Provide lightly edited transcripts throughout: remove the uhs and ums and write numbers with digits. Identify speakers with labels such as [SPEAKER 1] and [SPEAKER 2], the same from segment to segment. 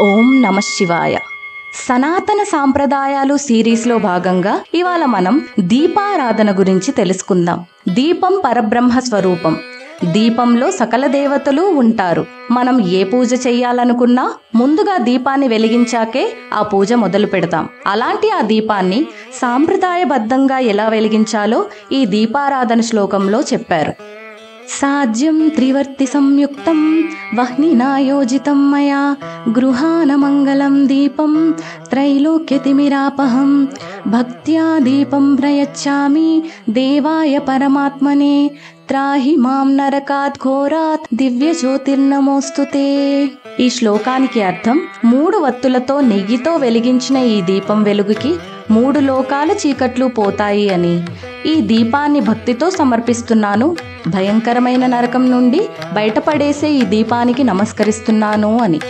[SPEAKER 1] ఓం నమ శివాయ. సనాతన సాంప్రదాయాలు సిరీస్లో భాగంగా ఇవాళ మనం దీపారాధన గురించి తెలుసుకుందాం. దీపం పరబ్రహ్మ స్వరూపం. దీపంలో సకల దేవతలు ఉంటారు. మనం ఏ పూజ చెయ్యాలనుకున్నా ముందుగా దీపాన్ని వెలిగించాకే ఆ పూజ మొదలు పెడతాం. అలాంటి ఆ దీపాన్ని సాంప్రదాయబద్ధంగా ఎలా వెలిగించాలో ఈ దీపారాధన శ్లోకంలో చెప్పారు. సాధ్యం త్రివర్తి సంయుక్తం వహ్నినాయోజితం మయా గృహాన మంగళం దీపం త్రైలోక్యతిమిరాపహం భక్త్యా దీపం ప్రయచ్చామి దేవాయ పరమాత్మనే త్రాహి మాం నరకాత్ ఘోరాత్ దివ్య జ్యోతిర్నమోస్తుతే. ఈ శ్లోకానికి అర్థం 3 వత్తులతో నెయ్యితో వెలిగించిన ఈ దీపం వెలుగుకి 3 లోకాల చీకట్లు పోతాయి అని, ఈ దీపాన్ని భక్తితో సమర్పిస్తున్నాను, భయంకరమైన నరకం నుండి బయటపడేసే ఈ దీపానికి నమస్కరిస్తున్నాను అని.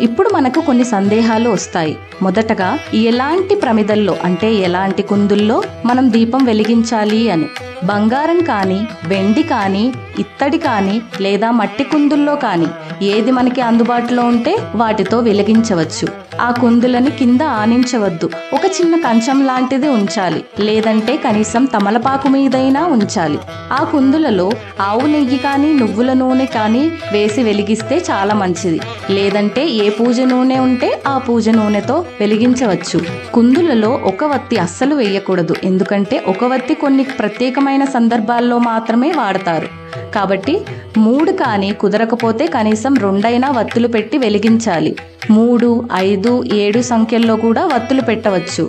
[SPEAKER 1] ఇప్పుడు మనకు కొన్ని సందేహాలు వస్తాయి. మొదటగా ఎలాంటి ప్రమిదల్లో అంటే ఎలాంటి కుందుల్లో మనం దీపం వెలిగించాలి అని. బంగారం కానీ, వెండి కానీ, ఇత్తడి కానీ లేదా మట్టి కుందుల్లో కానీ ఏది మనకి అందుబాటులో ఉంటే వాటితో వెలిగించవచ్చు. ఆ కుందులని కింద ఆనించవద్దు. ఒక చిన్న కంచం లాంటిది ఉంచాలి, లేదంటే కనీసం తమలపాకు మీదైనా ఉంచాలి. ఆ కుందులలో ఆవు నెయ్యి కానీ నువ్వుల నూనె కానీ వేసి వెలిగిస్తే చాలా మంచిది. లేదంటే ఏ పూజ నూనె ఉంటే ఆ పూజ నూనెతో వెలిగించవచ్చు. కుందులలో ఒక వత్తి అస్సలు వేయకూడదు, ఎందుకంటే ఒక వత్తి కొన్ని ప్రత్యేకమైన సందర్భాల్లో మాత్రమే వాడతారు. కాబట్టి 3 కానీ కుదరకపోతే కనీసం 2 వత్తులు పెట్టి వెలిగించాలి. 3, 5, 7 సంఖ్యల్లో కూడా వత్తులు పెట్టవచ్చు.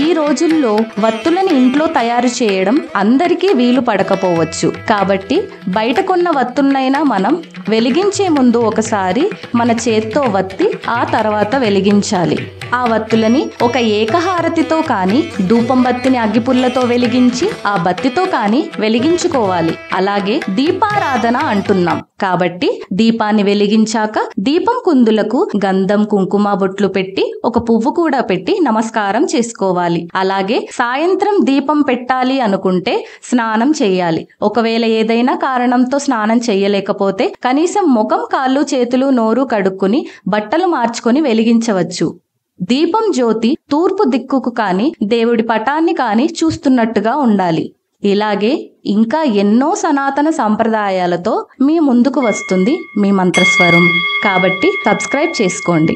[SPEAKER 1] ఈ రోజుల్లో వత్తులని ఇంట్లో తయారు చేయడం అందరికీ వీలు పడకపోవచ్చు. కాబట్టి బయట కొన్న వత్తులనైనా మనం వెలిగించే ముందు ఒకసారి మన చేత్తో వత్తి ఆ తర్వాత వెలిగించాలి. ఆ వత్తులని ఒక ఏకహారతితో కానీ, ధూపం బత్తిని అగ్గిపుల్లతో వెలిగించి ఆ బత్తితో కానీ వెలిగించుకోవాలి. అలాగే దీపారాధన అంటున్నాం కాబట్టి దీపాన్ని వెలిగించాక దీపం కుందులకు గంధం, కుంకుమ బొట్లు పెట్టి ఒక పువ్వు కూడా పెట్టి నమస్కారం చేసుకోవాలి. అలాగే సాయంత్రం దీపం పెట్టాలి అనుకుంటే స్నానం చేయాలి. ఒకవేళ ఏదైనా కారణంతో స్నానం చేయలేకపోతే కనీసం ముఖం, కాళ్ళు, చేతులు, నోరు కడుక్కుని బట్టలు మార్చుకొని వెలిగించవచ్చు. దీపం జ్యోతి తూర్పు దిక్కుకు కానీ, దేవుడి పటాన్ని కానీ చూస్తున్నట్టుగా ఉండాలి. ఇలాగే ఇంకా ఎన్నో సనాతన సంప్రదాయాలతో మీ ముందుకు వస్తుంది మీ మంత్రస్వరం. కాబట్టి సబ్స్క్రైబ్ చేసుకోండి.